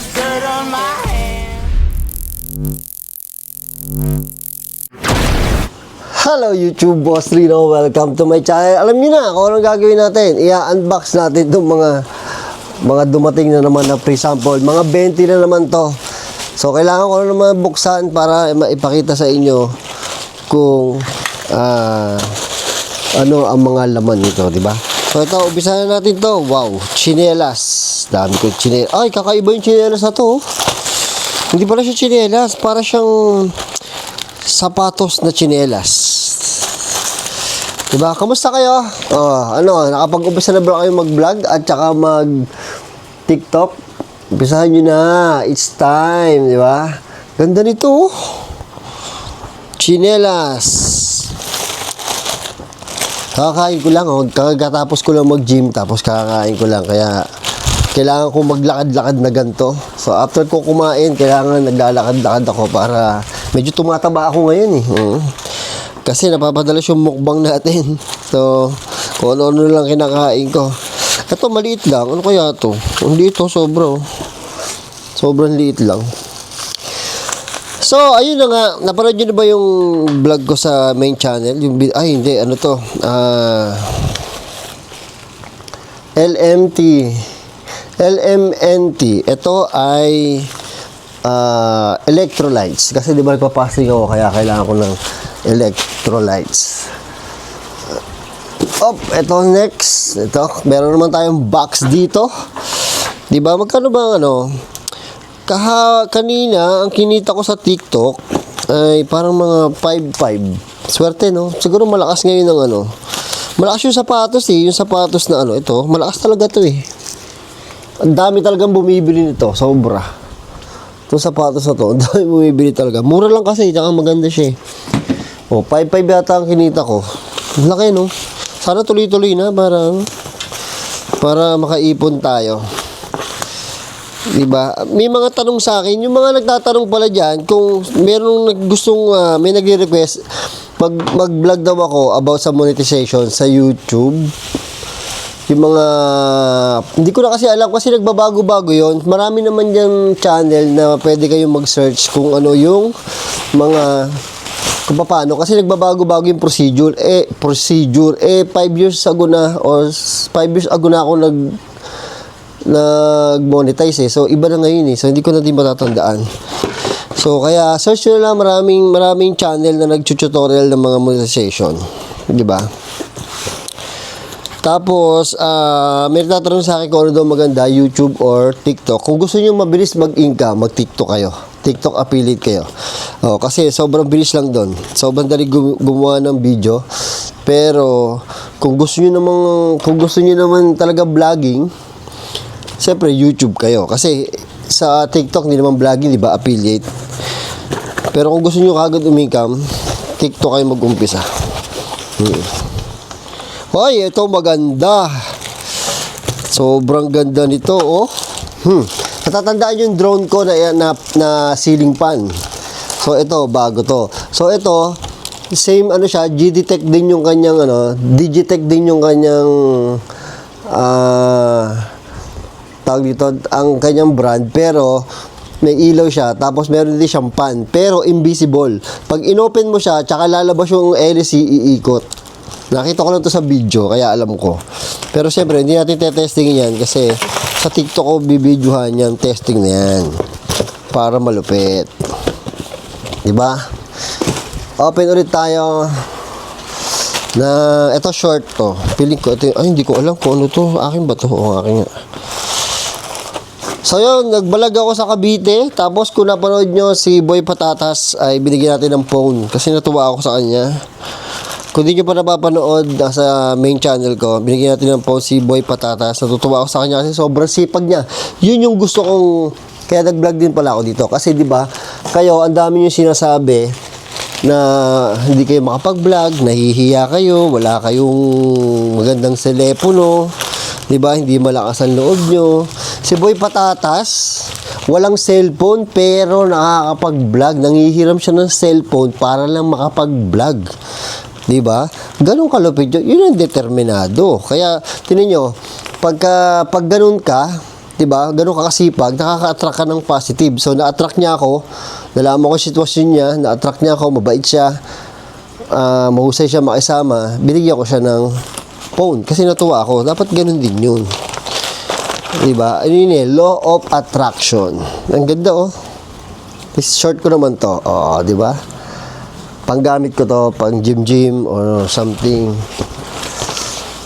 there's dirt on my hands. Hello YouTube, Boss Rino. Welcome to my channel. Alam niyo na kung anong gagawin natin. I-unbox natin itong mga dumating na naman na pre-sample. Mga 20 na naman to. So, kailangan ko na naman buksan para maipakita sa inyo kung ano ang mga laman nito, di ba? So, ito, umpisahan natin to. Wow, chinelas. Dami ko chinelas. Ay, kakaiba yung chinelas na to. Hindi pala siya chinelas. Para siyang sapatos na chinelas. Diba? Kamusta kayo? Nakapag-umpisa na ba kayo mag-vlog at saka mag-TikTok? Umpisahan nyo na. It's time, diba? Ganda nito. Chinelas. Kakakain ko lang. Kakatapos ko lang mag-gym. Tapos kakakain ko lang. Kaya kailangan ko maglakad-lakad na ganito. So, after ko kumain, kailangan naglalakad-lakad ako para medyo tumataba ako ngayon eh. Kasi napapadalas yung mukbang natin. So, kung ano-ano lang kinakain ko. Ito, maliit lang. Ano kaya ito? Hindi ito, sobrang liit lang. So, ayun na nga. Napanood nyo na ba yung vlog ko sa main channel? Hindi. Ano to? LMNT. Ito ay electrolytes. Kasi di ba nagpapasing ako, kaya kailangan ko ng electrolytes. Ito next. Ito, meron naman tayong box dito. Di ba? Magkano ba kanina, ang kinita ko sa TikTok ay parang mga 5.5. Swerte, no? Siguro malakas ngayon ng malakas yung sapatos eh. Yung sapatos na ito, malakas talaga to eh. Ang dami talagang bumibili nito. Sobra. Itong sapatos na to, ang dami bumibili talaga. Mura lang kasi, tsaka maganda siya eh. 5.5 yata ang kinita ko. Laki, no? Sana tuloy-tuloy na para makaipon tayo. Diba? May mga tanong sa akin. Yung mga nagtatanong pala dyan, kung merong may nagre-request, mag-vlog daw ako about sa monetization sa YouTube. Yung mga, hindi ko na kasi alam kasi nagbabago-bago yon. Marami naman yung channel na pwede kayong mag-search kung ano yung mga, kung paano. Kasi nagbabago-bago yung procedure. 5 years ago na, or 5 years ago na ako nag-monetize eh. So, iba na ngayon eh. So, hindi ko na din matatandaan. So, kaya search nyo lang maraming channel na nag-tutorial ng mga monetization. Diba? Tapos, may nagtatanong sa akin kung ano daw maganda, YouTube or TikTok. Kung gusto nyo mabilis mag-income, mag-TikTok kayo. TikTok affiliate kayo. Kasi sobrang bilis lang doon. Sobrang dali gumawa ng video. Pero, kung gusto nyo naman talaga vlogging, siyempre YouTube kayo. Kasi, sa TikTok, hindi naman vlogging, di ba? Affiliate. Pero kung gusto nyo kagad umikam, TikTok kayo mag-umpisa. Hoy, ito maganda. Sobrang ganda nito, oh. Natatandaan yung drone ko na ceiling fan. So, ito, bago to. So, ito, same siya, Digitech din yung kanyang, Digitech din yung kanyang, tawag dito, ang kanyang brand, pero, may ilaw siya, tapos meron din siyang fan, pero invisible. Pag inopen mo siya, tsaka lalabas yung LC, iikot. Nakita ko lang to sa video, kaya alam ko. Pero siyempre, hindi natin testing yan kasi sa TikTok ko bibidyohan yan, testing na yan. Para malupit. Diba? Open ulit tayo. Ito short to. Piling ko, hindi ko alam kung ano to. Akin ba to? Akin nga. So yun, nagbalag ako sa Cavite. Tapos kung napanood nyo si Boy Patatas, ay binigyan natin ng phone. Kasi natuwa ako sa kanya. Kung di nyo pa napapanood sa main channel ko, binigyan natin ng phone si Boy Patatas. Natutuwa ako sa kanya kasi sobrang sipag niya. Yun yung gusto kong, kaya nag-vlog din pala ako dito. Kasi di ba kayo, ang dami nyo sinasabi na hindi kayo makapag-vlog, nahihiya kayo, wala kayong magandang telepono, di ba? Hindi malakas ang loob nyo. Si Boy Patatas, walang cellphone pero nakakapag-vlog. Nangihiram siya ng cellphone para lang makapag-vlog. Diba? Ganun kalupit yun. Yun ang determinado. Kaya, tinan nyo, pag ganun ka, diba, ganun ka kasipag, nakaka-attract ka ng positive. So, na-attract niya ako, nalaman ko yung sitwasyon niya, na-attract niya ako, mabait siya, mahusay siya makisama, binigyan ko siya ng phone. Kasi natuwa ako, dapat ganun din yun. Diba? Ano yun law of attraction. Ang ganda short ko naman to. Oo, diba? Panggamit ko to, pang gym or something.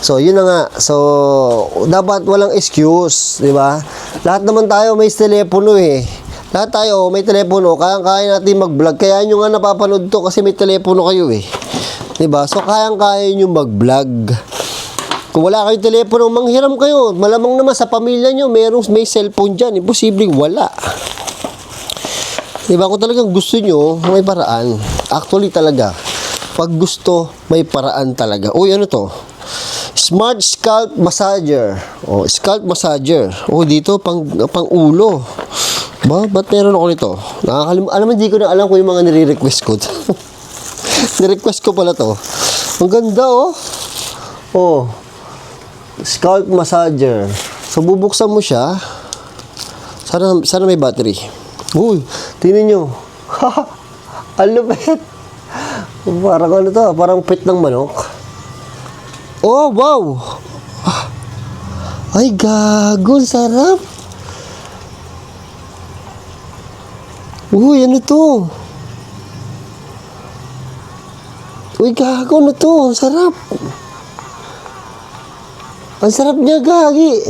So, yun na nga. So, dapat walang excuse, di ba? Lahat naman tayo may telepono Lahat tayo may telepono. Kaya natin mag-vlog. Kaya nyo nga napapanood to kasi may telepono kayo Di ba? So, kaya nyo mag-vlog. Kung wala kayong telepono, manghiram kayo. Malamang naman sa pamilya nyo, may cellphone dyan. Imposibleng wala. Di ba? Kung talagang gusto nyo, may paraan. Actually talaga. Pag gusto, may paraan talaga. Uy, ano to? Smart Scalp Massager. Scalp Massager. Dito, pang ulo. Ba't meron ako nito? Alam mo, hindi ko na alam kung yung mga nire-request ko. Nirequest ko pala to. Ang ganda, Scalp Massager. So, bubuksan mo siya. Sana may battery. Uy, tingnan nyo. Ang lupit. Parang ano to? Parang pit ng manok. Oh, wow! Ay, gago, sarap! Uy, ano to? Uy, gago, ano to? Ang sarap! Ang sarap niya, gagi!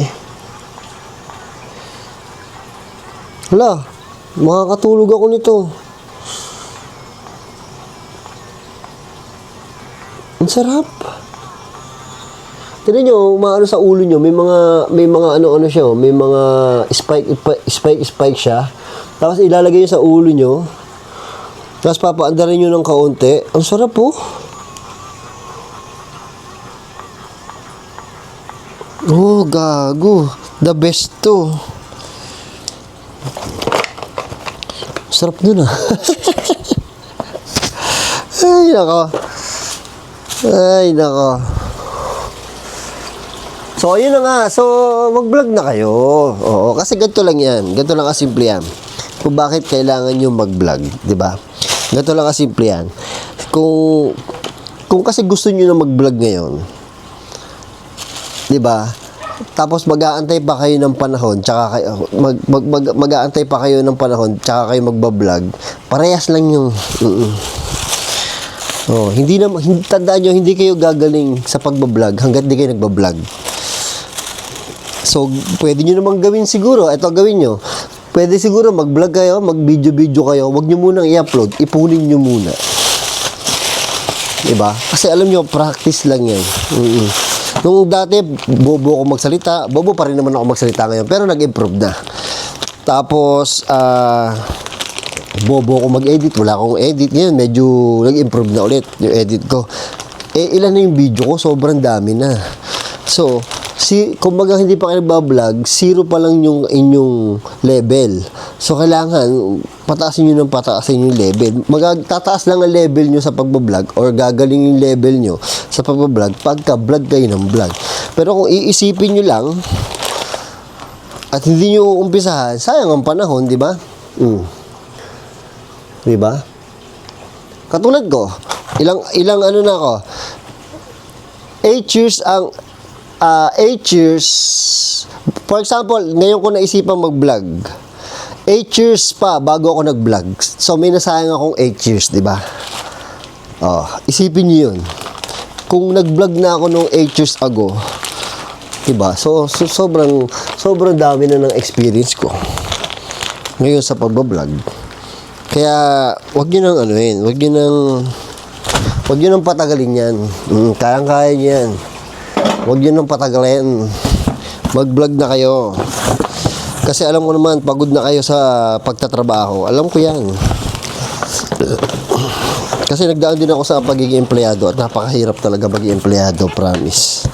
Hala, makakatulog ako nito. Ang sarap! Tignan nyo, maano sa ulo nyo, may mga ano siya, may mga spike siya. Tapos ilalagay nyo sa ulo nyo. Tapos papaandarin nyo ng kaunti. Ang sarap gago. The best to. Sarap dun Ay, nako. So, yun na nga. So, mag-vlog na kayo. Oo, kasi ganito lang yan. Ganito lang kasimple yan. Kung bakit kailangan nyo mag-vlog. Diba? Ganito lang kasimple yan. Kung kasi gusto nyo na mag-vlog ngayon, diba? Tapos mag-aantay pa kayo ng panahon, tsaka kayo, mag-aantay pa kayo ng panahon, tsaka kayo magbablog. Parehas lang yung... tandaan nyo, hindi kayo gagaling sa pagbablog hanggat di kayo nagbablog. So, pwede nyo namang gawin siguro. Ito gawin nyo. Pwede siguro mag-vlog kayo, mag-video kayo. Huwag nyo munang i-upload. Ipunin nyo muna. Diba? Kasi alam nyo, practice lang yan. Nung dati, bobo ako magsalita. Bobo pa rin naman ako magsalita ngayon. Pero nag-improve na. Tapos, bobo ako mag-edit. Wala akong edit. Ngayon, medyo nag-improve na ulit yung edit ko. Ilan na yung video ko? Sobrang dami na. So, kumbaga hindi pa kayo nagbablog, 0 pa lang yung inyong level. So, kailangan pataasin nyo ng pataasin yung level. Tataas lang ang level nyo sa pagbablog or gagaling yung level nyo sa pagbablog pagka-vlog kayo ng vlog. Pero kung iisipin nyo lang at hindi nyo umpisahan, sayang ang panahon, di ba? Di ba? Katulad ko, ilang ano na ako, 8 years ang 8 years, for example, ngayon ko naisipang mag-vlog. 8 years pa bago ako nag-vlog. So, may nasayang akong 8 years, di ba? Isipin niyo yun. Kung nag-vlog na ako nung 8 years ago, di ba? So sobrang dami na ng experience ko ngayon sa pagbablog. Kaya, wag niyo nang wag niyo nang patagalin yan. Kayang-kaya niyo yan. Huwag nyo nang patagalin. Mag-vlog na kayo. Kasi alam ko naman, pagod na kayo sa pagtatrabaho. Alam ko yan. Kasi nagdaan din ako sa pagiging empleyado at napakahirap talaga maging empleyado, promise.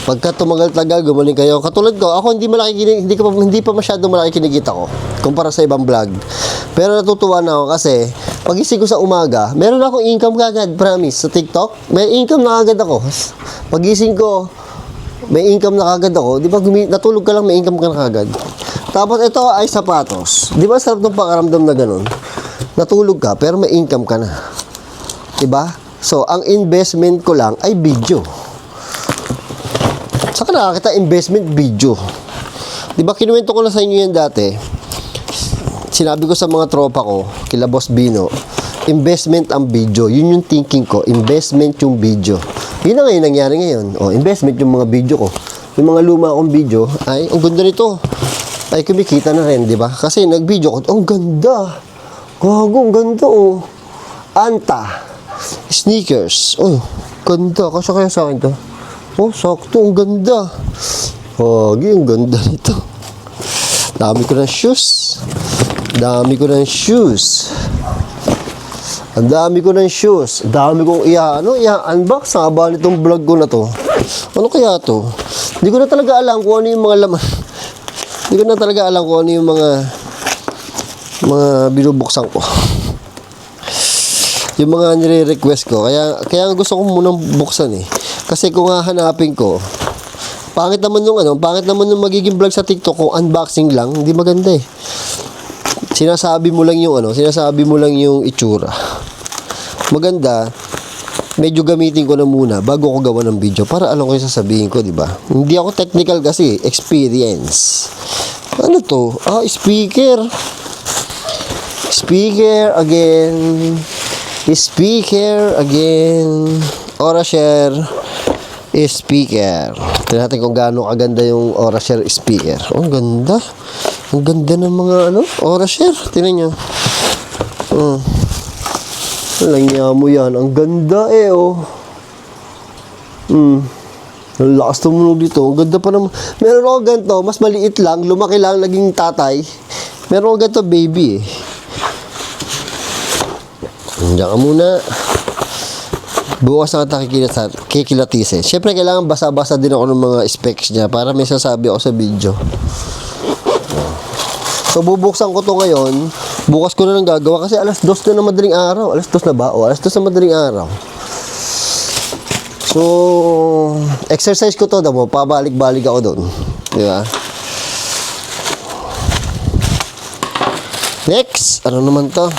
Pagka tumagal-tagal, gumaling kayo. Katulad ko, ako hindi pa masyado malaki kinikita ko kumpara sa ibang vlog. Pero natutuwa na ako kasi pagising ko sa umaga, meron akong income kagad, promise, sa TikTok. May income na agad ako. Pagising ko, may income na kagad ako. Di ba, natulog ka lang, may income ka na kagad. Tapos, ito ay sapatos. Di ba, sarap ng pakaramdam na ganun? Natulog ka, pero may income ka na. Di ba? So, ang investment ko lang ay video. Saka nakakita investment video. Di ba, kinuwento ko na sa inyo yan dati. Sinabi ko sa mga tropa ko, kila Boss Bino, investment ang video. Yun yung thinking ko, investment yung video. Yun na ngayon nangyari ngayon. O, investment yung mga video ko. Yung mga luma akong video, ay, ang ganda nito. Ay, kumikita na rin, di ba? Kasi nag-video ko, ang ganda. Gago, ang ganda, oh. Anta. Sneakers. Oh, ganda. Kasi kaya sa akin to. Oh, sakto, ang ganda. Gagi, ang ganda nito. Dami ko ng shoes. Dami ko ng shoes. Ang dami ko ng shoes. Dami kong i-unbox. Ang haba nitong vlog ko na to. Ano kaya to? Hindi ko na talaga alam kung ano yung mga laman. Hindi ko na talaga alam kung ano yung mga binubuksan ko. Yung mga nire-request ko. Kaya gusto ko munang buksan eh. Kasi kung hahanapin ko, pangit naman yung magiging vlog sa TikTok kung unboxing lang, hindi maganda eh. Sinasabi mo lang yung itsura. Maganda, medyo gamitin ko na muna bago ko gawa ng video para alam ko yung sasabihin ko, di ba? Hindi ako technical kasi, experience. Ano to? Speaker. Speaker again. Orashare speaker. Tingnan natin kung gaano kaganda yung Orashare speaker. Oh, ang ganda. Ang ganda ng mga Orashare. Tingnan nyo. Langya mo yan. Ang ganda eh, oh. Ang lakas tumunog dito. Ang ganda pa naman. Meron ako ganito. Mas maliit lang. Lumaki lang. Naging tatay. Meron ako ganito, baby eh. Diyan ka muna. Bukas na kita kikilatisin. Siyempre, kailangan basa-basa din ako ng mga specs niya para may sasabi ako sa video. So, bubuksan ko to ngayon. Bukas ko na lang gagawa kasi alas 2 na madaling araw. Alas 2 na ba? O, alas 2 na madaling araw. So, exercise ko to. Damo, pabalik-balik ako doon. Di ba? Next. Ano naman to?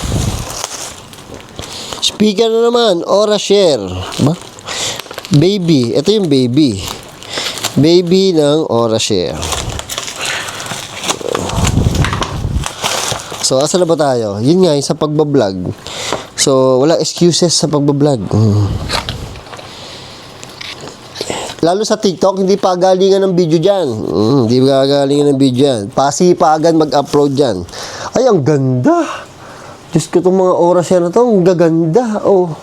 Speaker na naman. Orashare. Ba? Baby. Ito yung baby. Baby ng Orashare. So, asa na ba tayo? Yun nga, yung sa pagbablog. So, walang excuses sa pagbablog. Lalo sa TikTok, hindi pa galingan ng video dyan. Hindi pa galingan ng video dyan. Pasipagan mag-upload dyan. Ay, ang ganda. Diyos ko itong mga oras yan na ito. Ang gaganda. Oh.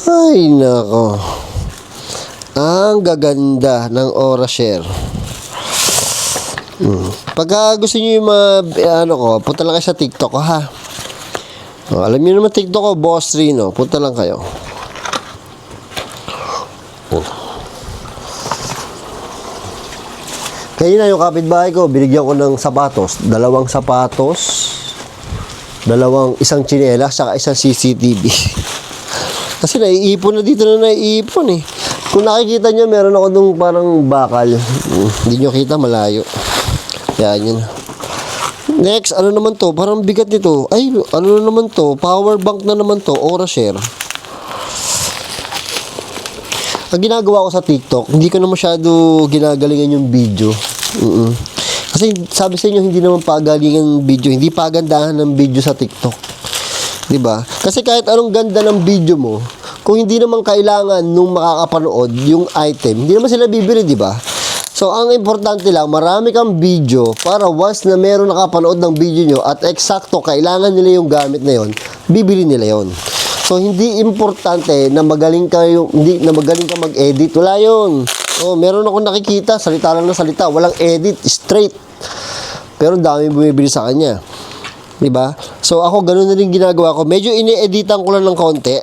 Ay, nako. Ang gaganda ng Orashare. Pagka gusto nyo yung punta lang kayo sa TikTok ko, ha? Alam nyo naman TikTok ko, Boss Rino. Punta lang kayo. Kaya na yung kapitbahay ko, binigyan ko ng sapatos. 2 sapatos. 2, isang tsinelas, saka isang CCTV. Kasi naiipon na dito na naiipon eh. Kung nakikita nyo, meron ako nung parang bakal. Hindi nyo kita, malayo. Yan yun. Next, ano naman to? Parang bigat nito. Ay, ano naman to? Power bank na naman to. Orashare. Ang ginagawa ko sa TikTok, hindi ko na masyado ginagalingan yung video. Kasi sabi sa inyo, hindi naman pagalingan video. Hindi pagandahan ng video sa TikTok. Diba? Kasi kahit anong ganda ng video mo, kung hindi naman kailangan nung makakapanood yung item, hindi naman sila bibili, diba? So, ang importante lang, marami kang video para once na meron nakapanood ng video nyo at eksakto kailangan nila yung gamit na yon, bibili nila yon. So, hindi importante na magaling ka mag-edit. Wala yun. Oh, meron ako nakikita, salita lang na salita, walang edit, straight. Pero dami bumibili sa kanya. Diba? So, ako, ganun na rin ginagawa ko. Medyo ini-editan ko lang ng konti.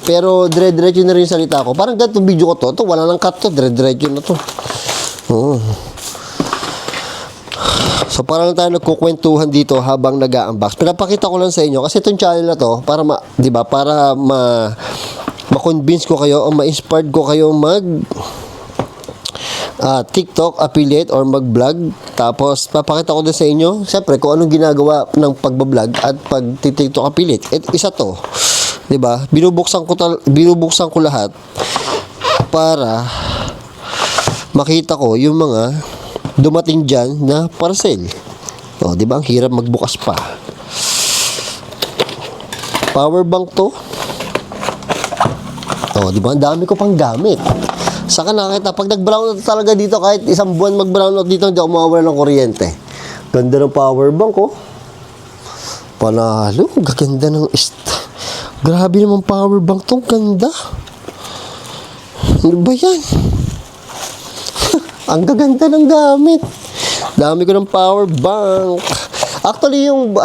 Pero, dire-diretso na rin yung salita ko. Parang ganito video ko to. Ito, wala nang cut to. Dire-diretso na to. So, parang tayo nagkukwentuhan dito habang nag-unbox. Pinapakita ko lang sa inyo. Kasi itong channel na to, para diba? Para ma-convince ko kayo o ma-inspired ko kayo TikTok affiliate or mag-vlog. Tapos papakita ko din sa inyo syempre kung anong ginagawa ng pagbablog at pag-TikTok affiliate. Isa to, 'di ba? Binubuksan ko lahat para makita ko yung mga dumating diyan na parcel. 'Di ba? Ang hirap magbukas pa. Power bank to. 'Di ba? Ang dami ko pang gamit. Saka nakita, pag nag-brownout talaga dito, kahit isang buwan mag-brownout dito, hindi ako mawawala ng kuryente. Ganda ng power bank, oh. Panalo, gaganda ng grabe naman power bank to, ganda. Ano ba yan? Ang gaganda ng gamit. Dami ko ng power bank. Actually, yung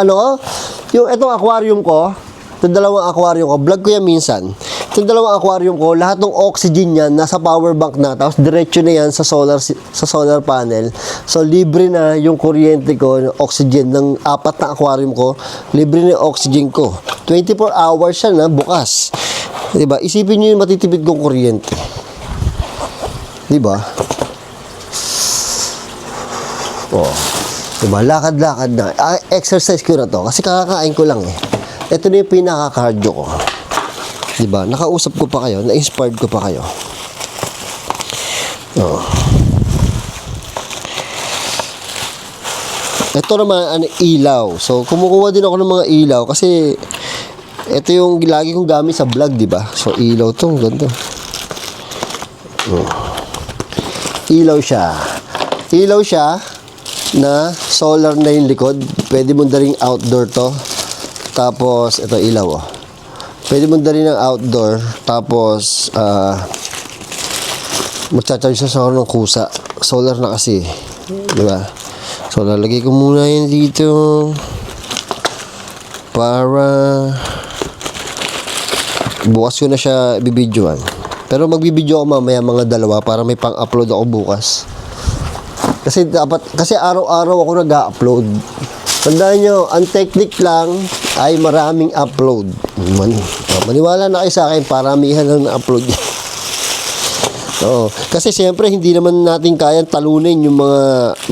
itong aquarium ko, itong dalawang aquarium ko, vlog ko yan minsan. Itong dalawang aquarium ko, lahat ng oxygen yan nasa power bank na, tapos diretso na yan sa solar panel. So libre na yung kuryente ko, oxygen ng 4 na aquarium ko, libre na yung oxygen ko. 24 hours siya na bukas. 'Di ba? Isipin niyo yung matitipid kong kuryente. 'Di ba? Diba? Lakad-lakad na. Exercise ko na to kasi kakakain ko lang eh. Ito na yung pinaka-cardio ko. Diba? Nakausap ko pa kayo, na-inspired ko pa kayo. Ito naman, ilaw. So, kumukuha din ako ng mga ilaw kasi ito yung lagi kong gamit sa vlog, diba? So, ilaw to. Ganda. Ilaw siya. Ilaw siya na solar na yung likod. Pwede mo daling outdoor to. Tapos, ito ilaw, Pwede mo dalhin ng outdoor, tapos magcha-charge sa solar ng kusa. Solar na kasi, di ba? So lalagay ko muna yan dito para bukas ko na siya bibidyoan. Pero magbibidyo ako mamaya mga 2 para may pang-upload ako bukas. Kasi araw-araw ako nag-upload. Tandaan nyo, ang technique lang ay maraming upload. Maniwala na kayo sa akin, paramihan lang na-upload. Kasi siyempre, hindi naman natin kayang talunin yung mga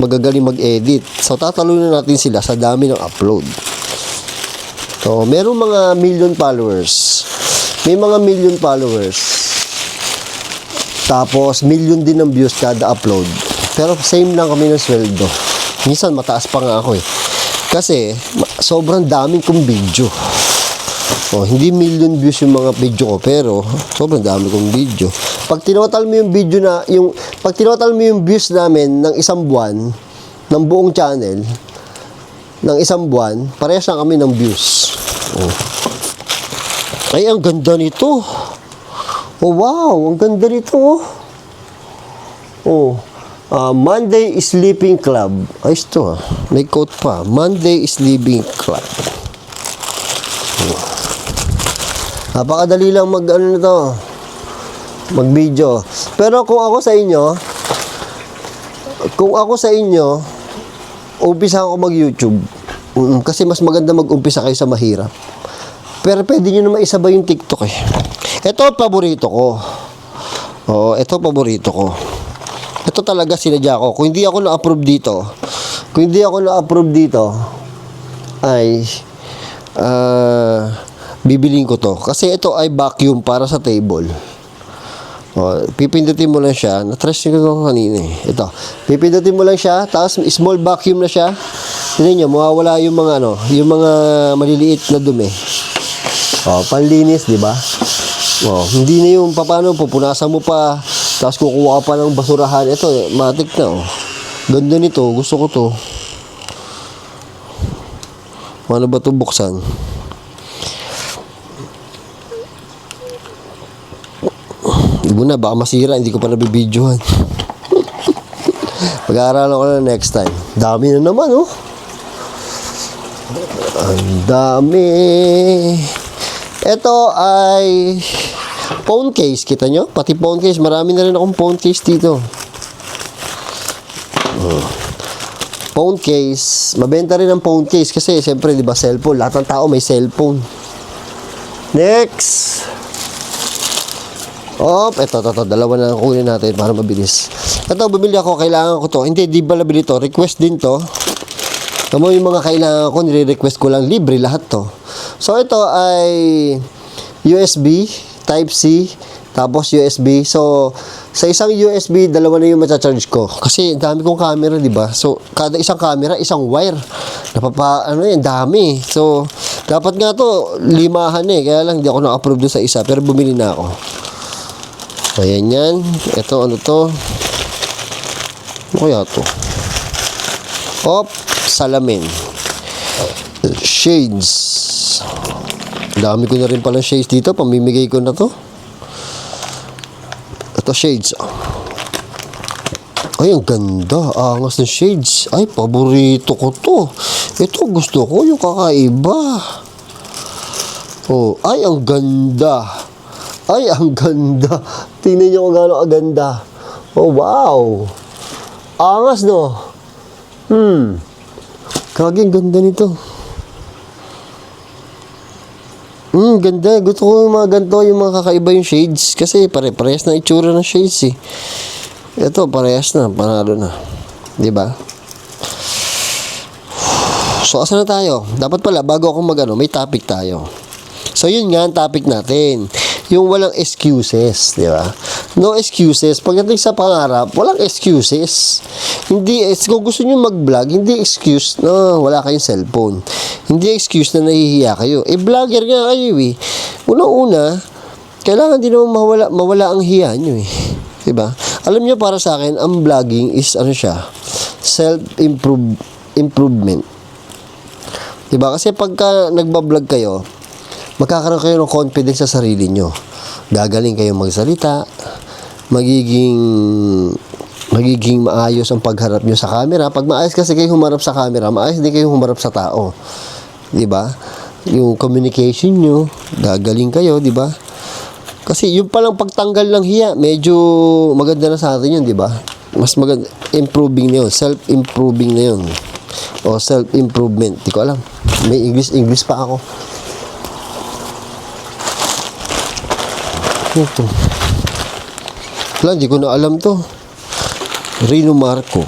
magagaling mag-edit. So, tatalunin natin sila sa dami ng upload. So, merong mga million followers. May mga million followers. Tapos, million din ng views kada upload. Pero, same lang kami ng sweldo. Minsan, mataas pa nga ako Kasi, sobrang daming kong video. Hindi million views yung mga video ko, pero sobrang dami kong video. Pag tinotal mo yung video pag tinotal mo yung views namin ng isang buwan, ng buong channel, ng isang buwan, parehas na kami ng views. Ay, ang ganda nito. Wow, ang ganda nito. Monday Sleeping Club. Ay, ito may quote pa. Monday Sleeping Club. Napakadali lang mag-video. Pero kung ako sa inyo, umpisa ako mag-YouTube. Kasi mas maganda mag-umpisa kayo sa mahirap. Pero pwede nyo naman isabay yung TikTok Ito paborito ko. Ito paborito ko. Ito talaga sinadya ko. Kung hindi ako na-approve dito, ay bibiling ko to. Kasi ito ay vacuum para sa table. Pipindutin mo lang siya. Na-trash ko kanina Ito. Pipindutin mo lang siya. Tapos small vacuum na siya. Tignan nyo, mawawala yung mga maliliit na dumi. Panlinis, di ba? Hindi na yung paano, pupunasan mo pa. Tapos kukuha ka pa ng basurahan. Ito, matik na, Ganda nito. Gusto ko to. Paano ba ito buksan? Ibo na, baka masira. Hindi ko pa nabibidyohan. Mag-aaralan ko na next time. Dami na naman, Ang dami. Ito ay phone case, kita nyo? Pati phone case, marami na rin akong phone case dito. Phone case, mabenta rin ang phone case kasi siyempre, di ba, cellphone, lahat ng tao may cellphone. Next. Ito, dalawa na lang kunin natin para mabilis. Ito, bumili ako, kailangan ko to. Hindi, di ba nabili to? Request din to. Tama yung mga kailangan ko, nire-request ko lang, libre lahat to. So, ito ay USB, Type-C, tapos USB. So, sa isang USB, dalawa na yung charge ko. Kasi dami kong camera, di ba? So, kada isang camera, isang wire. Dami. So, dapat nga to, limahan eh. Kaya lang, hindi ako na-approve doon sa isa. Pero bumili na ako. Ayan yan. Ito, ano to? Ano kaya to? Salamin. Shades. Dami ko na rin pala shades dito. Pamimigay ko na to. Ito, shades. Ay, ang ganda. Angas ng shades. Ay, paborito ko to. Ito, gusto ko yung kakaiba. Ay, ang ganda. Ay, ang ganda. Tingnan nyo kung gaano kaganda. Wow. Angas, no? Kagi, ang ganda nito. Ganda. Gusto ko yung mga ganito, yung mga kakaiba yung shades. Kasi pare-parehas na itsura ng shades eh. Ito, parehas na. Panalo na. Diba? So, asa na tayo? Dapat pala, bago ako may topic tayo. So, yun nga ang topic natin. Yung walang excuses, di ba? No excuses. Pagdating sa pangarap, walang excuses. Hindi, kung gusto nyo mag-vlog, hindi excuse na wala kayong cellphone. Hindi excuse na nahihiya kayo. Vlogger nga kayo eh. Una-una, kailangan din naman mawala ang hiya nyo eh. Diba? Alam nyo, para sa akin, ang vlogging is, self-improvement. Diba? Kasi pagka nagbablog kayo, magkakaroon kayo ng confidence sa sarili nyo. Gagaling kayong magsalita, magiging maayos ang pagharap nyo sa camera. Pag maayos kasi kayo humarap sa camera, maayos din kayo humarap sa tao. Diba? Yung communication nyo, gagaling kayo, diba? Kasi yung palang pagtanggal ng hiya, medyo maganda na sa atin yun, diba? Mas maganda, improving na yun, self-improving na yun. O self-improvement, di ko alam. May English pa ako. Ito. Wala, hindi ko na alam to. Rino Marco.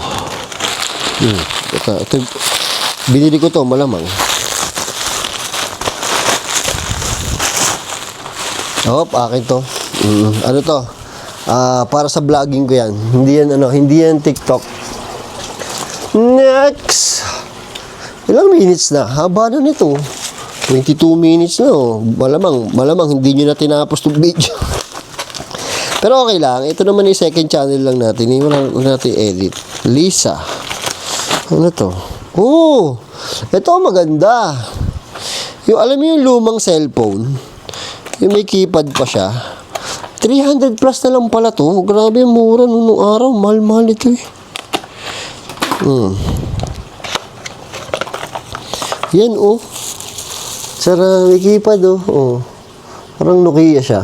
Ito, binili ko to, malamang. Akin to. Ano to? Para sa vlogging ko yan. Hindi yan TikTok. Next! Ilang minutes na? Haba na nito. 22 minutes na, oh. Malamang hindi nyo na tinapos itong video. Pero okay lang. Ito naman yung second channel lang natin. Hindi natin edit. Lisa. Ano to? Ito maganda. Alam mo yung lumang cellphone? Yung may keypad pa siya. 300 plus na lang pala to. Grabe, mura nung araw. Mahal-mahal ito eh. Yan, oh. Sarang may keypad, oh. Parang Nokia siya.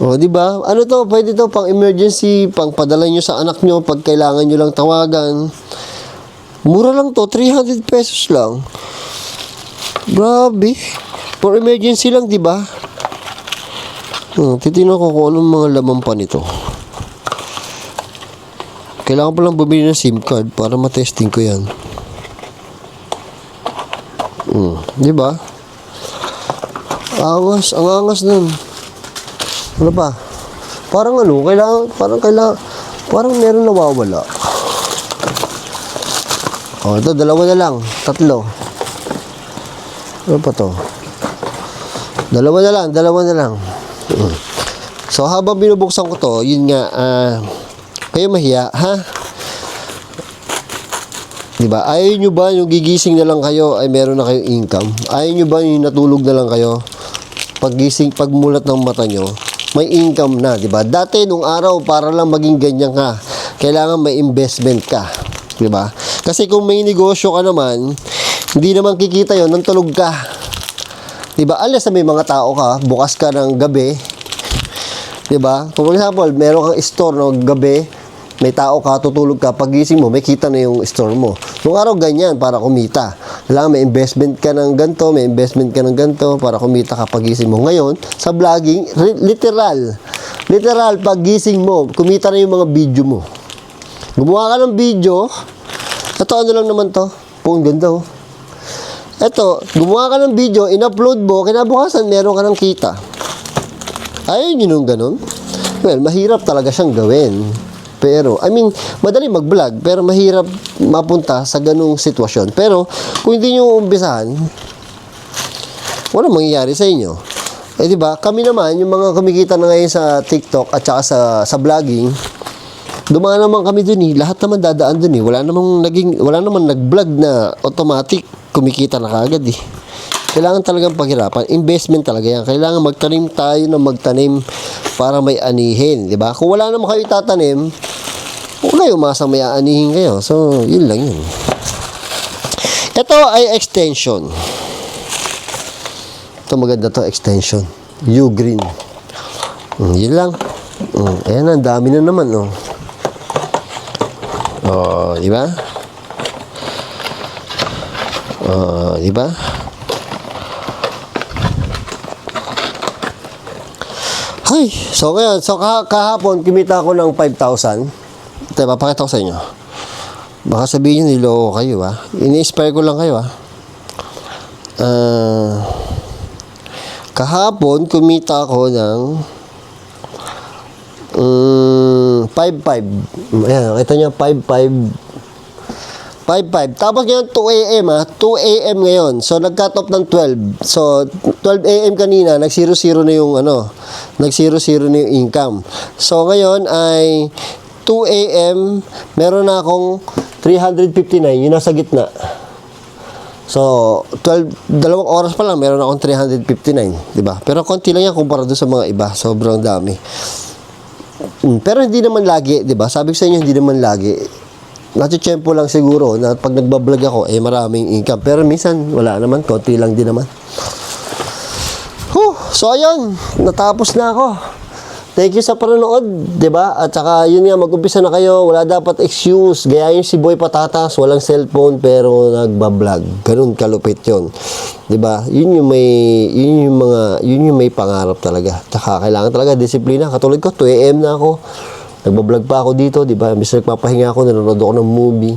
Di ba? Ano to? Pwede to pang emergency, pang padala nyo sa anak nyo pag kailangan nyo lang tawagan. Mura lang to, 300 pesos lang. Grabe. For emergency lang, di ba? Titignan ko kung anong mga laman pa nito. Kailangan pa lang bumili ng SIM card para matesting ko yan. Di ba? Angas, ang angas nun. Ano pa? Parang parang meron nawawala. Ito, dalawa na lang. Tatlo. Ano pa to? Dalawa na lang. So, habang binubuksan ko to, yun nga, kayo mahiya, ha? Diba? Ayaw nyo ba yung gigising na lang kayo ay meron na kayong income? Ayaw nyo ba yung natulog na lang kayo? Pagmulat ng mata nyo, may income na, diba? Dati, nung araw, para lang maging ganyan ka, kailangan may investment ka. Diba? Kasi kung may negosyo ka naman, hindi naman kikita yon nang tulog ka. Diba? Alas na may mga tao ka, bukas ka ng gabi. Diba? For example, meron kang store no, gabi, may tao ka, tutulog ka, pagising mo, may kita na yung store mo. Nung araw ganyan, para kumita. Kailangan may investment ka ng ganito, may investment ka ng ganito, para kumita ka pagising mo. Ngayon, sa vlogging, literal, pagising mo, kumita na yung mga video mo. Gumawa ka ng video, ito ano lang naman to, ang ganda oh. Ito, gumawa ka ng video, in-upload mo, kinabukasan, meron ka ng kita. Ayun yun yung ganun. Well, mahirap talaga siyang gawin. Pero, madali mag-vlog, pero mahirap mapunta sa ganung sitwasyon. Pero, kung hindi nyo umpisahan, walang mangyayari sa inyo. Eh, di ba? Kami naman, yung mga kumikita na ngayon sa TikTok at saka sa vlogging, dumaan naman kami dun eh. Lahat naman dadaan dun eh. Wala naman nag-vlog na automatic kumikita na kagad eh. Kailangan talagang paghirapan. Investment talaga yan. Kailangan magtanim tayo ng magtanim para may anihin. Di ba? Kung wala naman kayo itatanim, wala yung masang may aanihin kayo. So, yun lang yun. Ito ay extension. Ito maganda to extension. U-green. Yun lang. Ayan, ang dami na naman. Di ba? Di ba? Ay, so ngayon, kahapon kumita ako ng 5,000. Ito, papakita ko sa inyo. Baka sabihin nyo, niloko kayo ini-inspire ko lang kayo kahapon kumita ako ng 5,500. Ayan, nakita nyo, 5,500. Tapos ngayon, 2 a.m. 2 a.m. ngayon. So, nag-cut off ng 12. So, 12 a.m. kanina, nag-0-0 na yung nag-0-0 na yung income. So, ngayon ay 2 a.m. Meron na akong 359. Yun nasa gitna. So, 2 oras pa lang, meron akong 359. Diba? Pero konti lang yan kumpara doon sa mga iba. Sobrang dami. Pero hindi naman lagi, diba? Sabi ko sa inyo, hindi naman lagi. Natitsyempo lang siguro na pag nagbablog ako, maraming income. Pero minsan, wala naman. Konti lang din naman. So, ayun. Natapos na ako. Thank you sa panonood, diba? At saka, yun nga, mag-umpisa na kayo. Wala dapat excuse. Gayahin si Boy Patatas, walang cellphone, pero nagbablog. Ganun kalupit yun. Diba? Yun yung may pangarap talaga. Tsaka, kailangan talaga disiplina. Katulad ko, 2 a.m. na ako. Nagbablog pa ako dito, di ba? Bisa nagpapahinga ako, nanonood ako ng movie.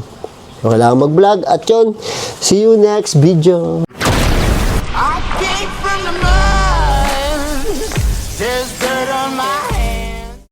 So, kailangan mag-vlog. At yun, see you next video. I came from the mud. There's dirt on my hands.